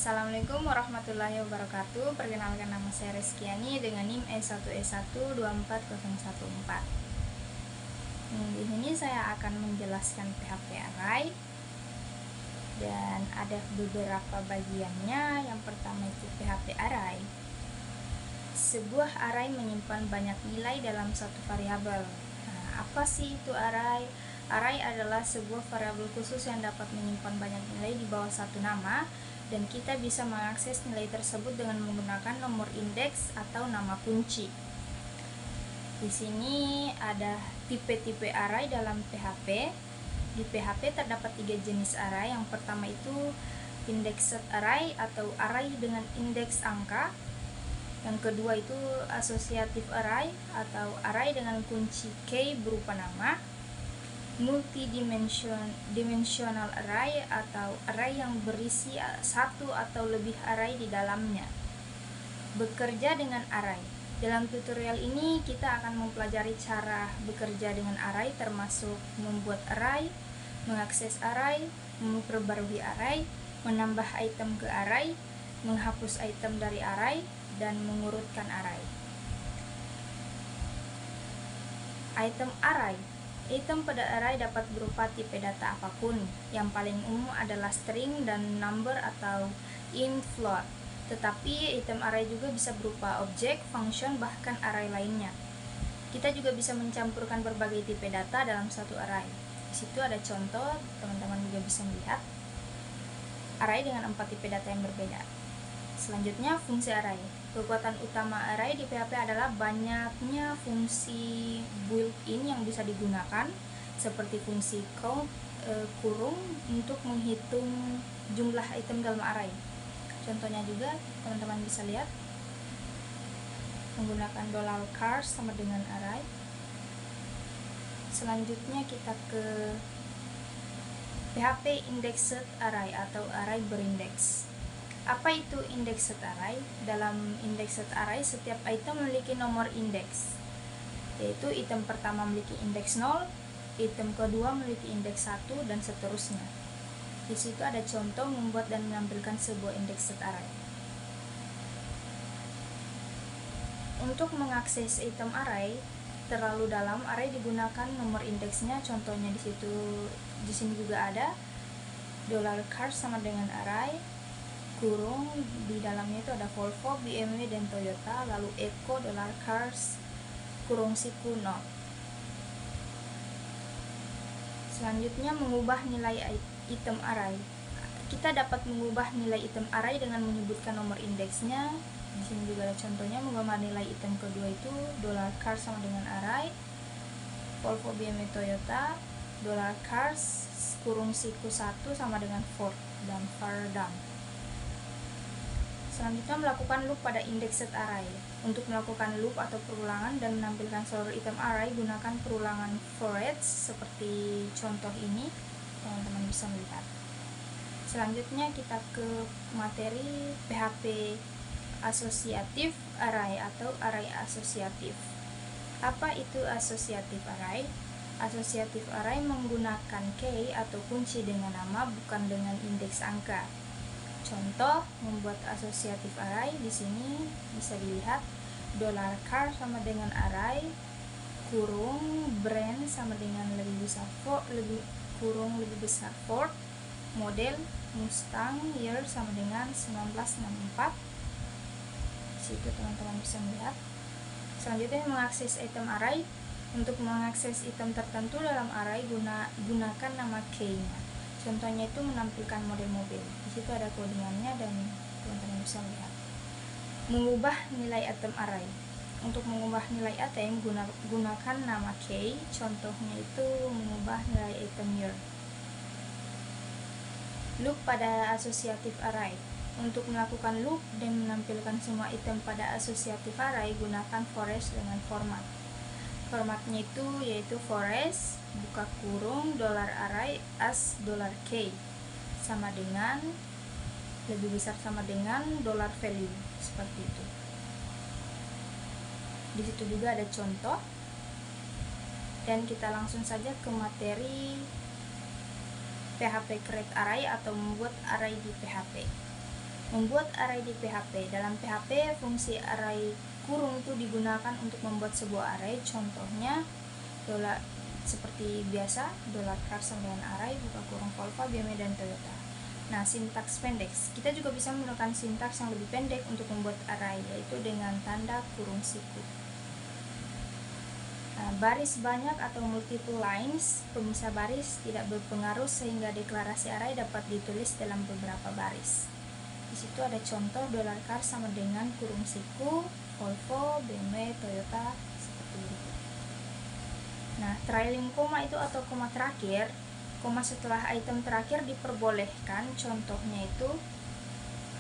Assalamualaikum warahmatullahi wabarakatuh. Perkenalkan, nama saya Reskiani dengan NIM E1E1240114. Di sini saya akan menjelaskan PHP array dan ada beberapa bagiannya. Yang pertama itu PHP array. Sebuah array menyimpan banyak nilai dalam satu variabel. Apa sih itu array? Array adalah sebuah variabel khusus yang dapat menyimpan banyak nilai di bawah satu nama, dan kita bisa mengakses nilai tersebut dengan menggunakan nomor indeks atau nama kunci. Di sini ada tipe-tipe array dalam PHP. Di PHP terdapat 3 jenis array. Yang pertama itu indexed array atau array dengan indeks angka. Yang kedua itu associative array atau array dengan kunci key berupa nama. Multidimensional array atau array yang berisi satu atau lebih array di dalamnya. Bekerja dengan array. Dalam tutorial ini kita akan mempelajari cara bekerja dengan array, termasuk membuat array, mengakses array, memperbarui array, menambah item ke array, menghapus item dari array, dan mengurutkan array. Item array. Item pada array dapat berupa tipe data apapun. Yang paling umum adalah string dan number atau int, float. Tetapi item array juga bisa berupa objek, function, bahkan array lainnya. Kita juga bisa mencampurkan berbagai tipe data dalam satu array. Di situ ada contoh, teman-teman juga bisa melihat array dengan 4 tipe data yang berbeda. Selanjutnya, fungsi array. Kekuatan utama array di PHP adalah banyaknya fungsi built-in yang bisa digunakan, seperti fungsi count, kurung, untuk menghitung jumlah item dalam array. Contohnya juga teman-teman bisa lihat, menggunakan $chars sama dengan array. Selanjutnya kita ke PHP indexed array atau array berindeks. Apa itu indexed array? Dalam indexed array, setiap item memiliki nomor indeks, yaitu item pertama memiliki indeks 0, item kedua memiliki indeks 1, dan seterusnya. Di situ ada contoh membuat dan menampilkan sebuah indexed array. Untuk mengakses item array terlalu dalam, array digunakan nomor indeksnya. Contohnya di sini juga ada $chars sama dengan array, kurung, di dalamnya itu ada Volvo, BMW, dan Toyota, lalu echo $chars kurung siku not. Selanjutnya, mengubah nilai item array. Kita dapat mengubah nilai item array dengan menyebutkan nomor indeksnya. Di sini juga ada contohnya, mengubah nilai item kedua itu $chars sama dengan array, Volvo, BMW, Toyota, $chars kurung siku 1 sama dengan Ford, dan Fardam. Selanjutnya, melakukan loop pada indexed array. Untuk melakukan loop atau perulangan dan menampilkan seluruh item array, gunakan perulangan for each seperti contoh ini, teman-teman bisa melihat. Selanjutnya kita ke materi PHP asosiatif array atau array asosiatif. Apa itu asosiatif array? Asosiatif array menggunakan key atau kunci dengan nama, bukan dengan indeks angka. Contoh membuat asosiatif array di sini bisa dilihat, $chars sama dengan array, kurung brand sama dengan lebih besar Ford, model Mustang, year sama dengan 1964. Situ teman-teman bisa melihat. Selanjutnya, mengakses item array. Untuk mengakses item tertentu dalam array, gunakan nama key-nya. Contohnya itu menampilkan model mobil. Di situ ada kodingannya dan teman-teman bisa melihat. Mengubah nilai item array. Untuk mengubah nilai item, gunakan nama key. Contohnya itu mengubah nilai item year. Loop pada associative array. Untuk melakukan loop dan menampilkan semua item pada associative array, gunakan for each dengan format. Formatnya itu yaitu for each, buka kurung, $array as $k sama dengan lebih besar sama dengan $value, seperti itu. Di situ juga ada contoh, dan kita langsung saja ke materi PHP create array atau membuat array di PHP. Membuat array di PHP. Dalam PHP, fungsi array kurung itu digunakan untuk membuat sebuah array. Contohnya seperti biasa, $char sama dengan array, buka kurung Volvo, BMW, dan Toyota. Nah, sintaks pendek. Kita juga bisa menggunakan sintaks yang lebih pendek untuk membuat array, yaitu dengan tanda kurung siku. Nah, baris banyak atau multiple lines, pemisah baris tidak berpengaruh sehingga deklarasi array dapat ditulis dalam beberapa baris. Di situ ada contoh $char sama dengan kurung siku, Volvo, BMW, Toyota, seperti itu. Nah, trailing koma itu atau koma terakhir, koma setelah item terakhir diperbolehkan. Contohnya itu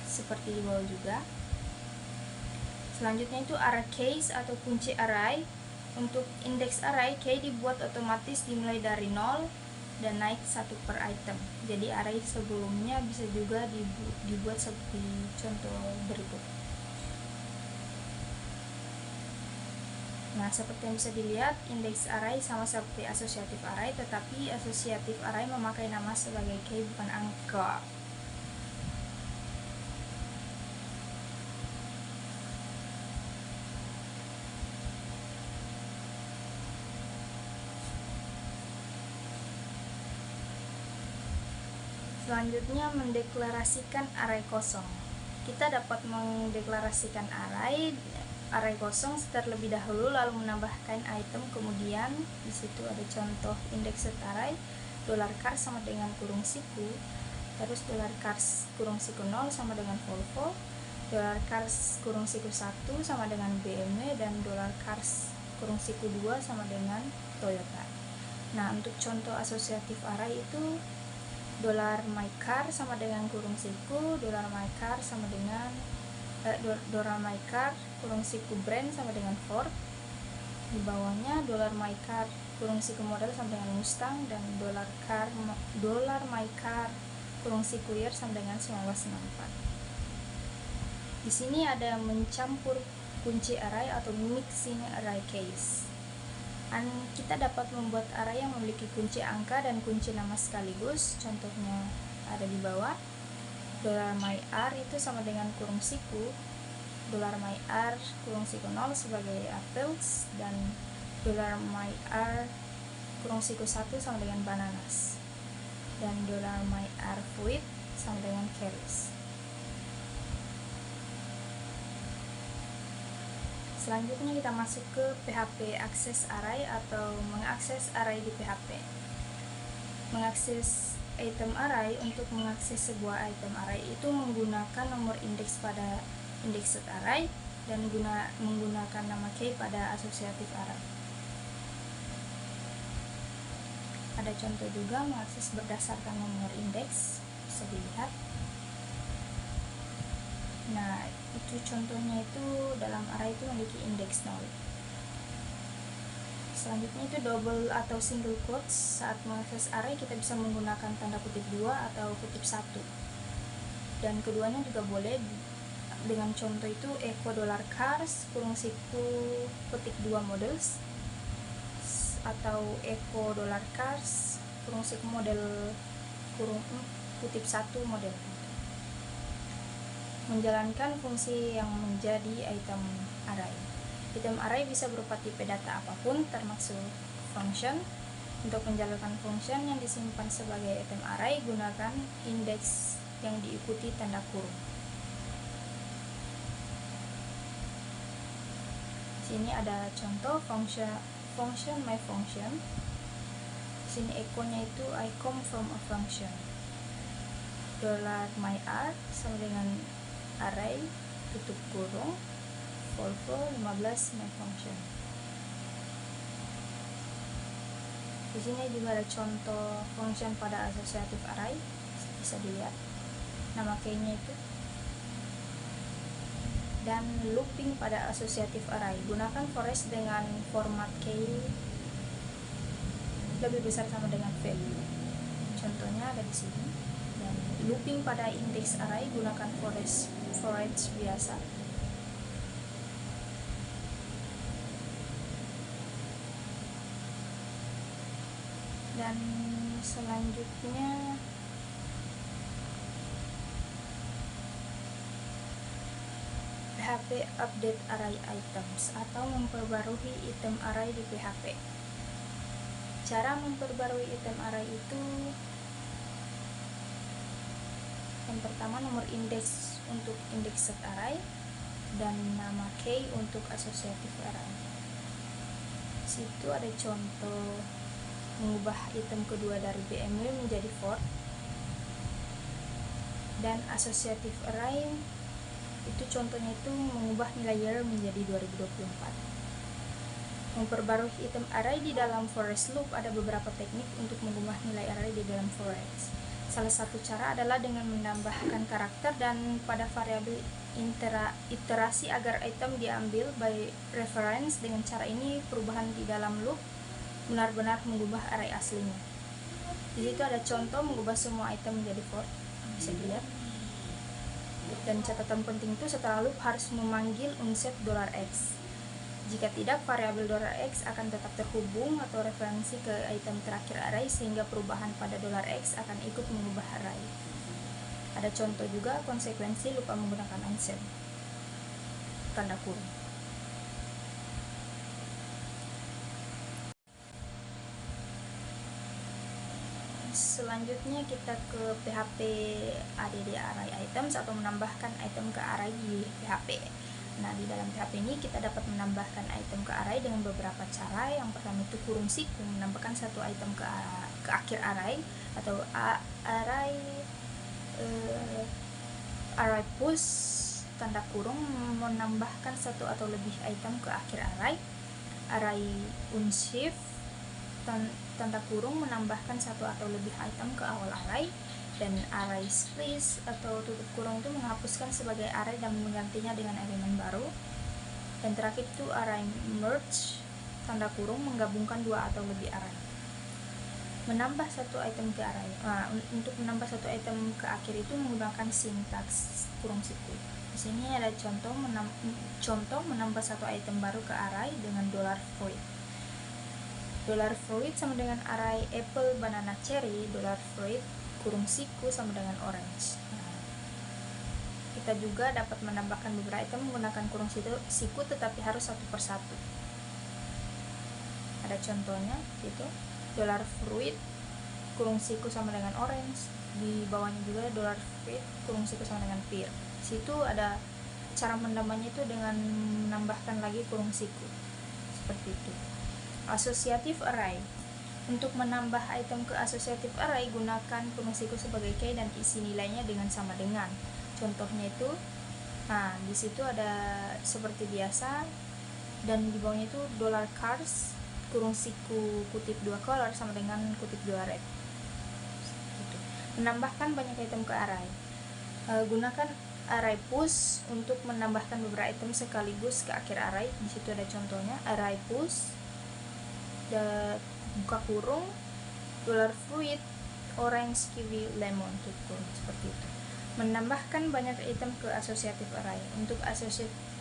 seperti di bawah juga. Selanjutnya itu array case atau kunci array. Untuk indeks array, key dibuat otomatis dimulai dari 0 dan naik 1 per item. Jadi array sebelumnya bisa juga dibuat seperti contoh berikut. Nah, seperti yang bisa dilihat, indeks array sama seperti asosiatif array, tetapi asosiatif array memakai nama sebagai key bukan angka. Selanjutnya, mendeklarasikan array kosong. Kita dapat mendeklarasikan array kosong terlebih dahulu, lalu menambahkan item. Kemudian di situ ada contoh indeks array, $char sama dengan kurung siku, terus $char kurung siku 0 sama dengan Volvo, $char kurung siku 1 sama dengan BMW, dan $char kurung siku 2 sama dengan Toyota. Nah, untuk contoh asosiatif array itu $mycar sama dengan kurung siku, $mycar sama dengan $mycar kurung siku brand sama dengan Ford. Di bawahnya $mycar kurung siku model sama dengan Mustang, dan $mycar kurung siku year sama dengan 1964. Di sini ada mencampur kunci array atau mixing array case. Kita dapat membuat array yang memiliki kunci angka dan kunci nama sekaligus. Contohnya ada di bawah. $myr itu sama dengan kurung siku, $myr kurung siku 0 sebagai apples, dan $myr kurung siku 1 sama dengan bananas, dan $myr fruit sama dengan carrots. Selanjutnya kita masuk ke PHP access array atau mengakses array di PHP. Mengakses item array. Untuk mengakses sebuah item array itu menggunakan nomor indeks pada indexed array dan menggunakan nama key pada asosiatif array. Ada contoh juga mengakses berdasarkan nomor indeks, bisa dilihat. Nah, itu contohnya itu dalam array itu memiliki indeks 0. Selanjutnya itu double atau single quotes. Saat mengakses array kita bisa menggunakan tanda kutip 2 atau kutip 1, dan keduanya juga boleh. Dengan contoh itu echo $cars kurung siku petik 2 models, atau echo $cars kurung siku model kurung kutip 1 model. Menjalankan fungsi yang menjadi item array. Item array bisa berupa tipe data apapun, termasuk function. Untuk menjalankan function yang disimpan sebagai item array, gunakan indeks yang diikuti tanda kurung. Sini ada contoh function my function. Sini echo-nya itu I come from a function. $myr sama dengan array tutup kurung Volvo 15 my function. Di sini juga ada contoh function pada asosiatif array, bisa dilihat nama key-nya itu. Dan looping pada asosiatif array, gunakan forest dengan format key lebih besar sama dengan value. Contohnya ada di sini. Dan looping pada indeks array, gunakan forage biasa. Dan selanjutnya PHP update array items atau memperbarui item array di PHP. Cara memperbarui item array itu, yang pertama nomor indeks untuk index set array dan nama key untuk associative array. Situ ada contoh mengubah item kedua dari BMW menjadi Ford, dan associative array itu contohnya itu mengubah nilai year menjadi 2024. Memperbarui item array di dalam for each loop ada beberapa teknik untuk mengubah nilai array di dalam for each. Salah satu cara adalah dengan menambahkan karakter dan pada variabel iterasi agar item diambil by reference. Dengan cara ini perubahan di dalam loop benar-benar mengubah array aslinya. Di situ ada contoh mengubah semua item menjadi Ford, bisa dilihat. Dan catatan penting itu setelah loop harus memanggil unset $x. Jika tidak, variabel $x akan tetap terhubung atau referensi ke item terakhir array sehingga perubahan pada $x akan ikut mengubah array. Ada contoh juga konsekuensi lupa menggunakan unset tanda kurung. Selanjutnya kita ke PHP add array items atau menambahkan item ke array di PHP. Nah, di dalam PHP ini kita dapat menambahkan item ke array dengan beberapa cara. Yang pertama itu kurung siku, menambahkan satu item ke akhir array, atau array push tanda kurung menambahkan satu atau lebih item ke akhir array. Array unshift tanda kurung menambahkan satu atau lebih item ke awal array, dan array split atau tutup kurung itu menghapuskan sebagai array dan menggantinya dengan elemen baru. Dan terakhir itu array merge tanda kurung menggabungkan dua atau lebih array. Menambah satu item ke array. Untuk menambah satu item ke akhir itu menggunakan sintaks kurung siku. Di sini ada contoh menambah satu item baru ke array dengan $fruit. $fruit sama dengan array apple, banana, cherry. $fruit kurung siku sama dengan orange. Kita juga dapat menambahkan beberapa item menggunakan kurung siku tetapi harus satu persatu. Ada contohnya gitu. $fruit kurung siku sama dengan orange. Di bawahnya juga $fruit kurung siku sama dengan pear. Situ ada cara menambahnya itu dengan menambahkan lagi kurung siku. Seperti itu. Associative array. Untuk menambah item ke associative array, gunakan kurung siku sebagai key dan isi nilainya dengan sama dengan. Contohnya itu, di situ ada seperti biasa, dan di bawahnya itu $cars kurung siku kutip 2 color sama dengan kutip 2 red. Gitu. Menambahkan banyak item ke array. Gunakan array push untuk menambahkan beberapa item sekaligus ke akhir array. Di situ ada contohnya, array push buka kurung $fruit, orange, kiwi, lemon, tutup kurung, seperti itu. Menambahkan banyak item ke associative array. Untuk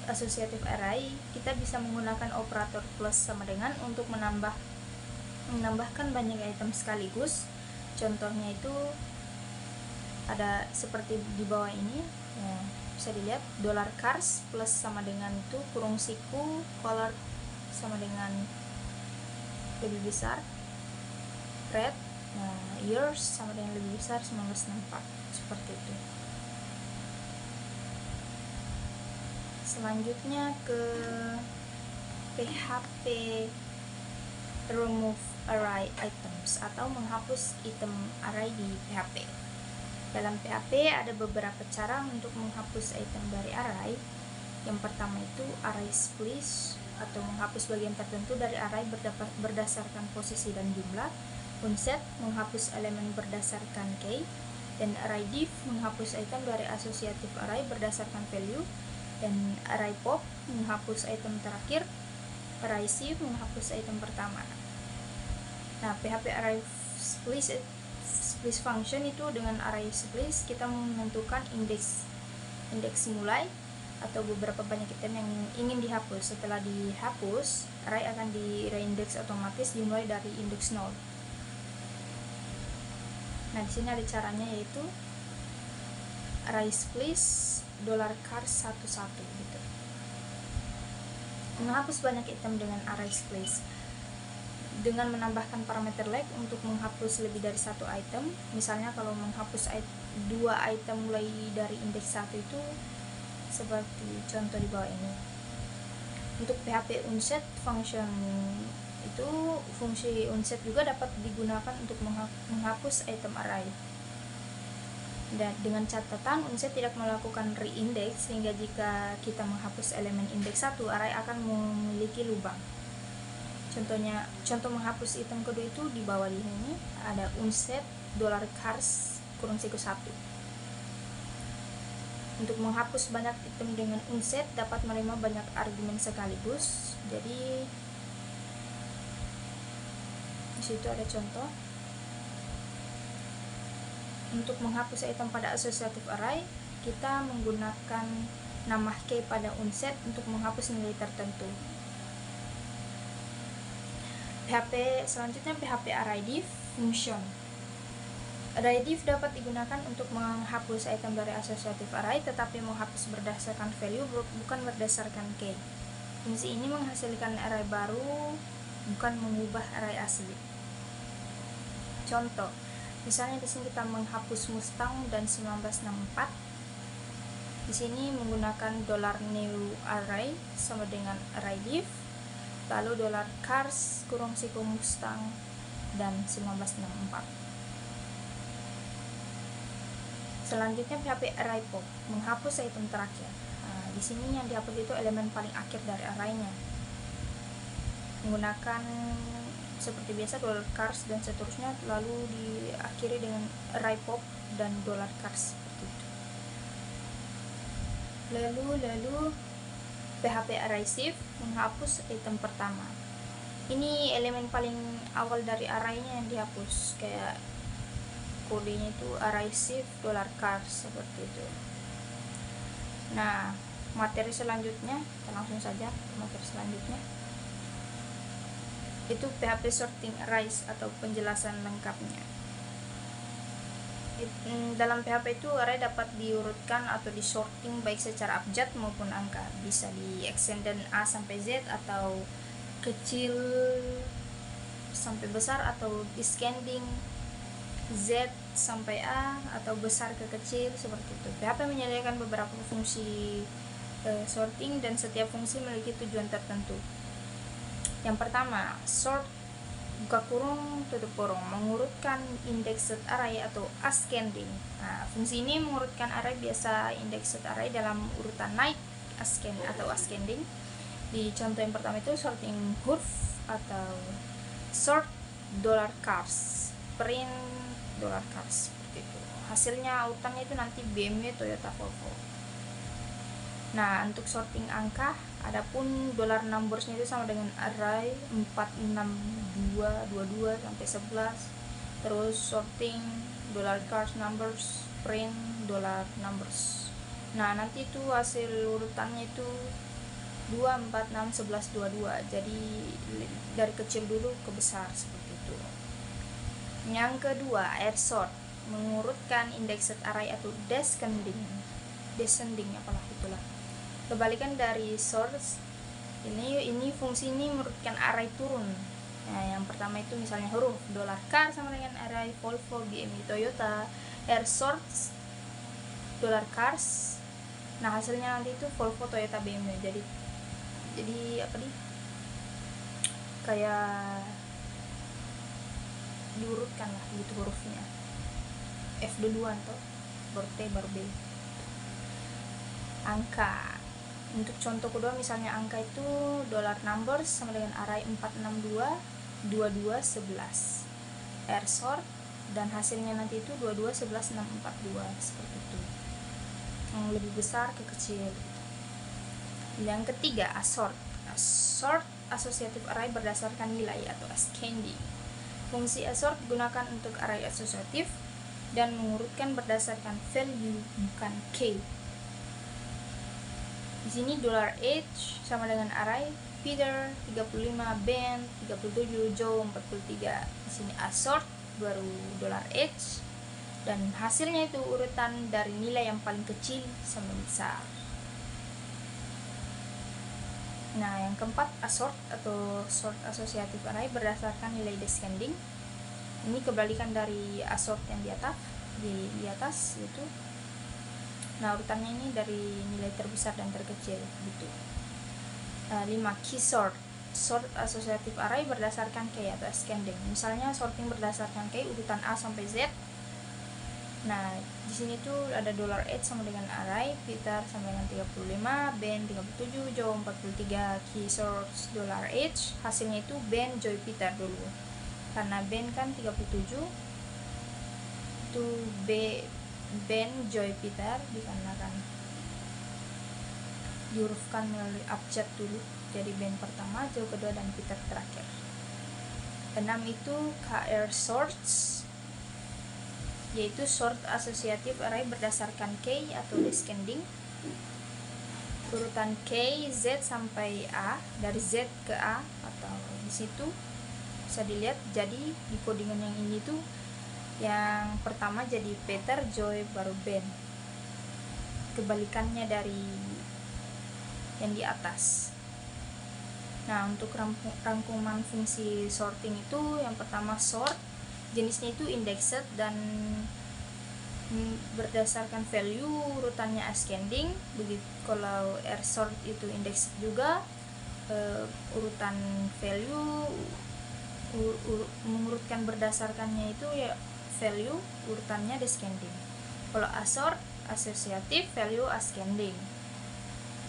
associative array kita bisa menggunakan operator plus sama dengan untuk menambahkan banyak item sekaligus. Contohnya itu ada seperti di bawah ini, bisa dilihat $cars plus sama dengan itu kurung siku color sama dengan lebih besar red, years sama dengan lebih besar 1964, seperti itu. Selanjutnya ke PHP remove array items atau menghapus item array di PHP. Dalam PHP ada beberapa cara untuk menghapus item dari array. Yang pertama itu array split atau menghapus bagian tertentu dari array berdasarkan posisi dan jumlah. Unset menghapus elemen berdasarkan key, dan array div menghapus item dari associative array berdasarkan value, dan array pop menghapus item terakhir. Array sieve menghapus item pertama. Nah, PHP array split function itu dengan array split kita menentukan indeks mulai atau beberapa banyak item yang ingin dihapus. Setelah dihapus, array akan di reindex otomatis dimulai dari indeks 0. Nah, di sini ada caranya, yaitu array split $cars 11 gitu. menghapus banyak item dengan array splice. Dengan menambahkan parameter lag untuk menghapus lebih dari satu item. Misalnya kalau menghapus 2 item mulai dari indeks 1 itu seperti contoh di bawah ini. Untuk PHP unset function itu, fungsi unset juga dapat digunakan untuk menghapus item array. Dan dengan catatan unset tidak melakukan reindex, sehingga jika kita menghapus elemen indeks 1, array akan memiliki lubang. Contoh menghapus item kedua itu di bawah ini ada unset $cars -1. Untuk menghapus banyak item dengan unset dapat menerima banyak argumen sekaligus. Jadi di situ ada contoh. Untuk menghapus item pada associative array, kita menggunakan nama key pada unset untuk menghapus nilai tertentu. Selanjutnya PHP ArrayDiff function. ArrayDiff dapat digunakan untuk menghapus item dari associative array, tetapi menghapus berdasarkan value bukan berdasarkan key. Fungsi ini menghasilkan array baru, bukan mengubah array asli. Contoh, misalnya di sini kita menghapus Mustang dan 1964. Di sini menggunakan $new array sama dengan ArrayDiff, lalu $cars -Mustang dan 1964. Selanjutnya PHP ArrayPop menghapus item terakhir. Di sini yang dihapus itu elemen paling akhir dari arraynya. Menggunakan seperti biasa $cars dan seterusnya, lalu diakhiri dengan ArrayPop dan $cars seperti itu. Lalu PHP ArrayShift menghapus item pertama. Ini elemen paling awal dari arraynya yang dihapus, kayak kodenya itu ArrayShift $cars seperti itu. Nah, materi selanjutnya, kita langsung saja ke materi selanjutnya. Itu PHP sorting arrays atau penjelasan lengkapnya. Dalam PHP itu array dapat diurutkan atau disorting baik secara abjad maupun angka. Bisa di extended A sampai Z, atau kecil sampai besar, atau descending Z sampai A, atau besar ke kecil, seperti itu. PHP menyediakan beberapa fungsi sorting, dan setiap fungsi memiliki tujuan tertentu. Yang pertama, sort buka kurung tutup kurung, mengurutkan indexed array atau ascending. Nah, fungsi ini mengurutkan array biasa indexed array dalam urutan naik atau ascending. Di contoh yang pertama itu sorting huruf atau sort $cars, print $cars seperti itu. Hasilnya urutannya itu nanti BMW, Toyota, Volvo. Nah, untuk sorting angka, adapun $numbersnya itu sama dengan array 46222 sampai 11. Terus sorting $cars numbers, print $numbers. Nah, nanti itu hasil urutannya itu 2, 4, 6, 11, 22. Jadi dari kecil dulu ke besar seperti itu. Yang kedua, air sort mengurutkan indexed array atau descending apalah itulah. Kebalikan dari source, ini fungsi ini mengurutkan array turun. Nah, yang pertama itu misalnya huruf $car sama dengan array Volvo, BMW, Toyota. Air source $cars. Nah, hasilnya nanti itu Volvo, Toyota, BMW. Jadi apa nih? Kayak diurutkan lah gitu hurufnya. F duluan tuh, baru T, baru B. Angka. Untuk contoh kedua, misalnya angka itu $numbers sama dengan array 462 22 11. Air sort, dan hasilnya nanti itu 22 11 6 42 seperti itu. Yang lebih besar ke kecil. Yang ketiga, assort. Assort associative array berdasarkan nilai atau ascending. Fungsi assort digunakan untuk array asosiatif dan mengurutkan berdasarkan value, bukan key. Di sini $H sama dengan array Peter 35, Ben 37, Joe 43. Di sini assort baru $H, dan hasilnya itu urutan dari nilai yang paling kecil sampai besar. Nah, yang keempat, assort atau sort associative array berdasarkan nilai descending. Ini kebalikan dari assort yang di atas itu. Nah, urutannya ini dari nilai terbesar dan terkecil gitu. 5. Key sort associative array berdasarkan key atau ascending. Misalnya sorting berdasarkan key urutan A sampai Z. Nah, di sini tuh ada $H sama dengan array, Peter sama dengan 35, Ben 37, Joe 43. Key source $H, hasilnya itu Ben, Joy, Peter dulu. Karena Ben kan 37, itu Ben, Joy, Peter dikarenakan dihurufkan melalui abjad dulu. Jadi Ben pertama, Joe kedua, dan Peter terakhir. 6 itu KR sorts, yaitu sort associative array berdasarkan K atau descending. Urutan K, Z sampai A, dari Z ke A, atau di situ bisa dilihat. Jadi di codingan yang ini tuh yang pertama jadi Peter, Joy, baru Ben. Kebalikannya dari yang di atas. Nah, untuk rangkuman fungsi sorting itu yang pertama sort, jenisnya itu indexed dan berdasarkan value, urutannya ascending. Begitu kalau R sort itu indexed juga, urutan value mengurutkan berdasarkannya itu ya value, urutannya descending. Kalau assort associative, value ascending.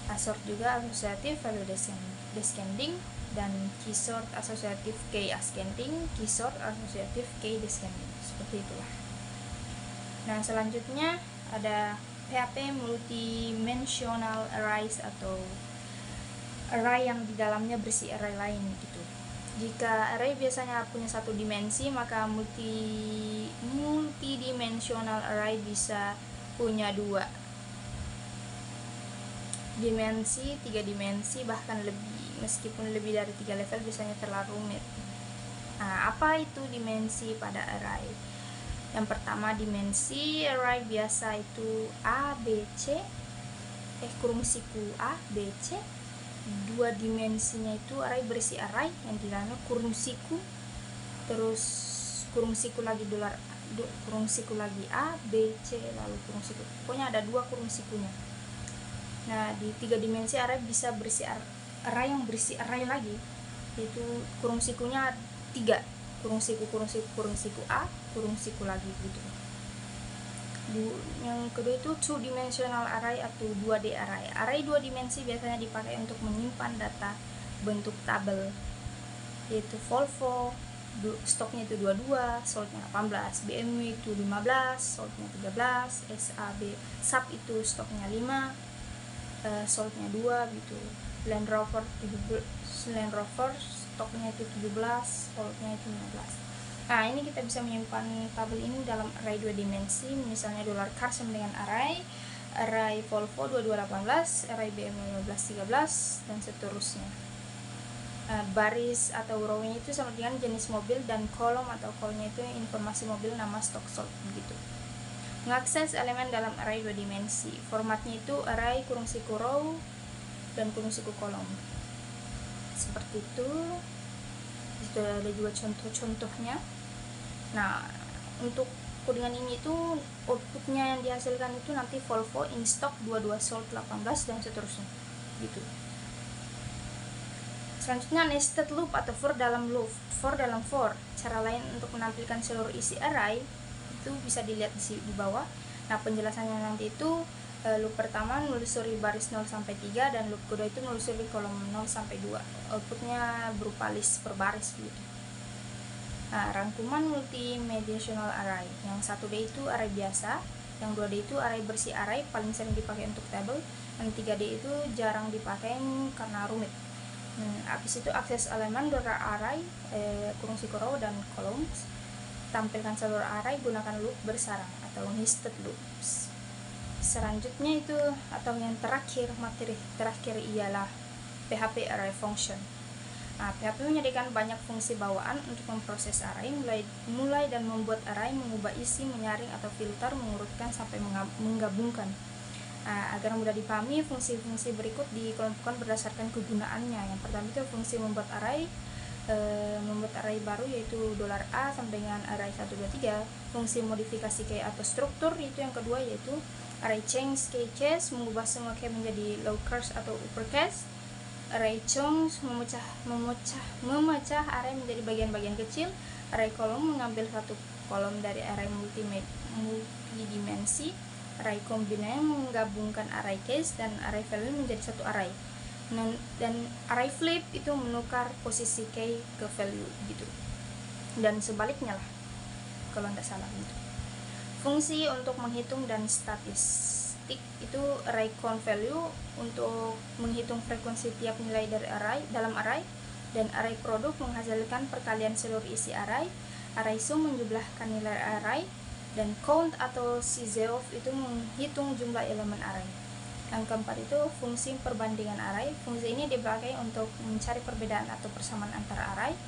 Assort juga associative, value descending. Dan key sort associative, key ascending, key sort associative, key descending. Seperti itulah. Nah, selanjutnya ada PHP multidimensional arrays atau array yang di dalamnya berisi array lain gitu. Jika array biasanya punya satu dimensi, maka multidimensional array bisa punya 2 dimensi, 3 dimensi, bahkan lebih. Meskipun lebih dari 3 level biasanya terlalu rumit. Nah, apa itu dimensi pada array? Yang pertama, dimensi array biasa itu A, B, C, kurung siku A, B, C. 2 dimensinya itu array berisi array yang di dalamnya kurung siku, terus kurung siku lagi kurung siku lagi A, B, C, lalu kurung siku. Pokoknya ada 2 kurung sikunya. Nah, di 3 dimensi array bisa berisi array yang berisi array lagi, yaitu kurung sikunya 3, kurung siku A, kurung siku lagi gitu. Yang kedua itu two dimensional array atau 2D array. Array 2 dimensi biasanya dipakai untuk menyimpan data bentuk tabel, yaitu Volvo stoknya itu 22, soldnya 18, BMW itu 15, soldnya 13, SAB itu stoknya 5, soldnya 2 gitu. Land Rover stoknya itu 17, soldnya itu 15. Nah, ini kita bisa menyimpan tabel ini dalam array 2 dimensi. Misalnya $car sama dengan array Volvo 2218, array BMW 1513, dan seterusnya. Baris atau row-nya itu sama dengan jenis mobil, dan kolom atau kolomnya itu informasi mobil, nama, stok, sold begitu. Mengakses elemen dalam array 2 dimensi. Formatnya itu array kurung siku row dan kurung siku kolom. Seperti itu. Itu ada juga contoh-contohnya. Nah, untuk codingan ini itu outputnya yang dihasilkan itu nanti Volvo in stock 22 sold 18 dan seterusnya gitu. Selanjutnya nested loop atau for dalam loop, for dalam for. Cara lain untuk menampilkan seluruh isi array itu bisa dilihat di bawah. Nah, penjelasannya nanti itu loop pertama menelusuri baris 0 sampai 3 dan loop kedua itu menelusuri kolom 0 sampai 2. Outputnya berupa list per baris gitu. Nah, rangkuman multidimensional array. Yang 1D itu array biasa, yang 2D itu array bersih array, paling sering dipakai untuk tabel, dan 3D itu jarang dipakai karena rumit. Habis itu akses elemen array, kurung siku row dan columns. Tampilkan seluruh array gunakan loop bersarang atau nested loops. Selanjutnya itu atau yang terakhir, materi terakhir ialah PHP array function. Nah, PHP menyediakan banyak fungsi bawaan untuk memproses array, mulai dan membuat array, mengubah isi, menyaring atau filter, mengurutkan sampai menggabungkan. Agar mudah dipahami, fungsi-fungsi berikut dikelompokkan berdasarkan kegunaannya. Yang pertama itu fungsi membuat array baru, yaitu $A sampai dengan array 123. Fungsi modifikasi key atau struktur, itu yang kedua, yaitu array change key case, mengubah semua key menjadi lowercase atau uppercase. Array chunks, memecah array menjadi bagian-bagian kecil. Array kolom, mengambil satu kolom dari array multidimensi. Array combine, menggabungkan array case dan array value menjadi satu array. Dan array flip itu menukar posisi key ke value gitu, dan sebaliknya lah kalau tidak salah gitu. Fungsi untuk menghitung dan statistik itu array count value untuk menghitung frekuensi tiap nilai dari dalam array, dan array product menghasilkan perkalian seluruh isi array. Array sum menjumlahkan nilai array, dan count atau CZOF itu menghitung jumlah elemen array. Yang keempat itu fungsi perbandingan array. Fungsi ini dipakai untuk mencari perbedaan atau persamaan antara array.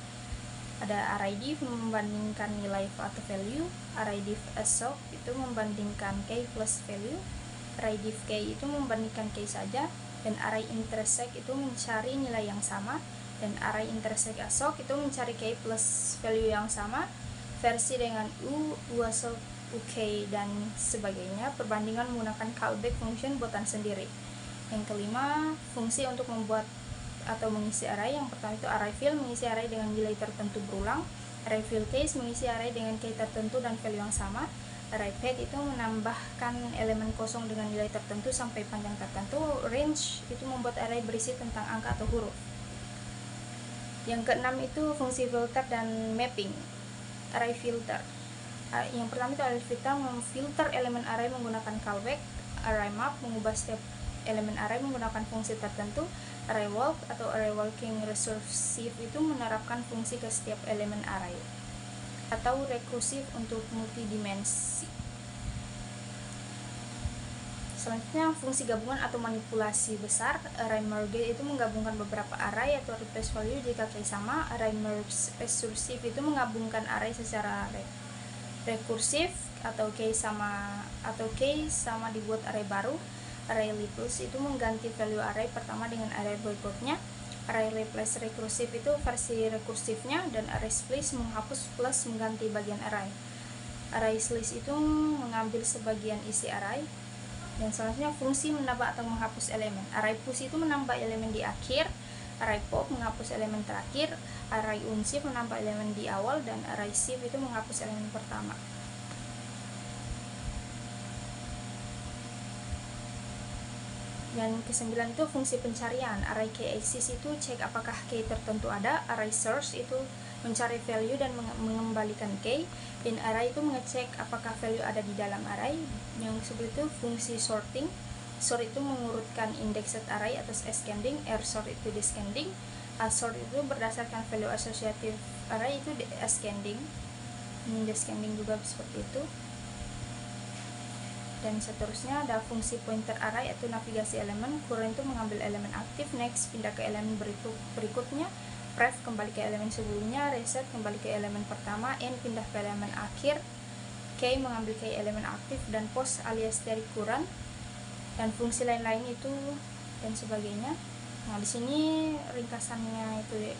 Ada array div membandingkan nilai atau value, array div assoc itu membandingkan key plus value, array div key itu membandingkan key saja, dan array intersect itu mencari nilai yang sama, dan array intersect assoc itu mencari key plus value yang sama, versi dengan assoc, UK, dan sebagainya. Perbandingan menggunakan callback function buatan sendiri. Yang kelima, fungsi untuk membuat atau mengisi array. Yang pertama itu array fill, mengisi array dengan nilai tertentu berulang. Array fill case, mengisi array dengan key tertentu dan value yang sama. Array pad itu menambahkan elemen kosong dengan nilai tertentu sampai panjang tertentu. Range itu membuat array berisi tentang angka atau huruf. Yang keenam itu fungsi filter dan mapping. Array filter. Yang pertama itu array filter, memfilter elemen array menggunakan callback. Array map, mengubah setiap elemen array menggunakan fungsi tertentu. Array walk atau array walking recursive itu menerapkan fungsi ke setiap elemen array. Atau recursive untuk multidimensi. Selanjutnya fungsi gabungan atau manipulasi besar. Array merge itu menggabungkan beberapa array atau replace value jika key sama. Array merge recursive itu menggabungkan array secara rekursif atau key sama dibuat array baru. Array replace itu mengganti value array pertama dengan array berikutnya. Array replace rekursif itu versi rekursifnya, dan array splice menghapus plus mengganti bagian array. Array slice itu mengambil sebagian isi array. Dan selanjutnya fungsi menambah atau menghapus elemen. Array push itu menambah elemen di akhir. Array pop menghapus elemen terakhir. Array unshift menambah elemen di awal, dan array shift itu menghapus elemen pertama. Dan kesembilan itu fungsi pencarian. Array key axis itu cek apakah key tertentu ada. Array search itu mencari value dan mengembalikan key. In array itu mengecek apakah value ada di dalam array. Yang seperti itu fungsi sorting. Sort itu mengurutkan indexed array atau ascending. Sort itu descending. Sort itu berdasarkan value associative array itu ascending. Descending juga seperti itu. Dan seterusnya ada fungsi pointer array atau navigasi elemen. Current itu mengambil elemen aktif, next pindah ke elemen berikutnya, ref kembali ke elemen sebelumnya, reset kembali ke elemen pertama, end pindah ke elemen akhir, key mengambil key elemen aktif, dan post alias dari current, dan fungsi lain-lain itu dan sebagainya. Nah, di sini ringkasannya itu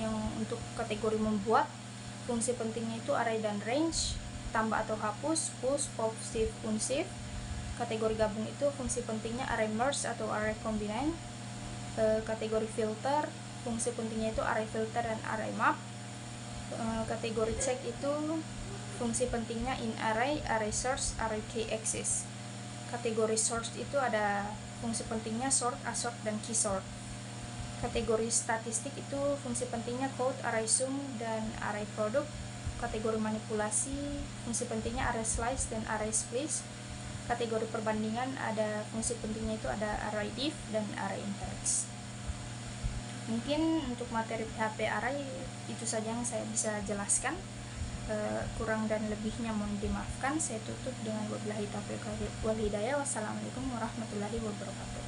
yang untuk kategori membuat. Fungsi pentingnya itu array dan range, tambah atau hapus, push, pop, shift, unshift. Kategori gabung itu fungsi pentingnya array merge atau array combine. Kategori filter, fungsi pentingnya itu array filter dan array map. Kategori check itu fungsi pentingnya in array, array source, array key access. Kategori source itu ada fungsi pentingnya sort, assort, dan key sort. Kategori statistik itu fungsi pentingnya code, array sum, dan array product. Kategori manipulasi, fungsi pentingnya array slice dan array splice. Kategori perbandingan ada fungsi pentingnya itu ada array div dan array index. Mungkin untuk materi PHP array itu saja yang saya bisa jelaskan. Kurang dan lebihnya mohon dimaafkan. Saya tutup dengan wabillahi taufiq wal hidayah. Wassalamualaikum warahmatullahi wabarakatuh.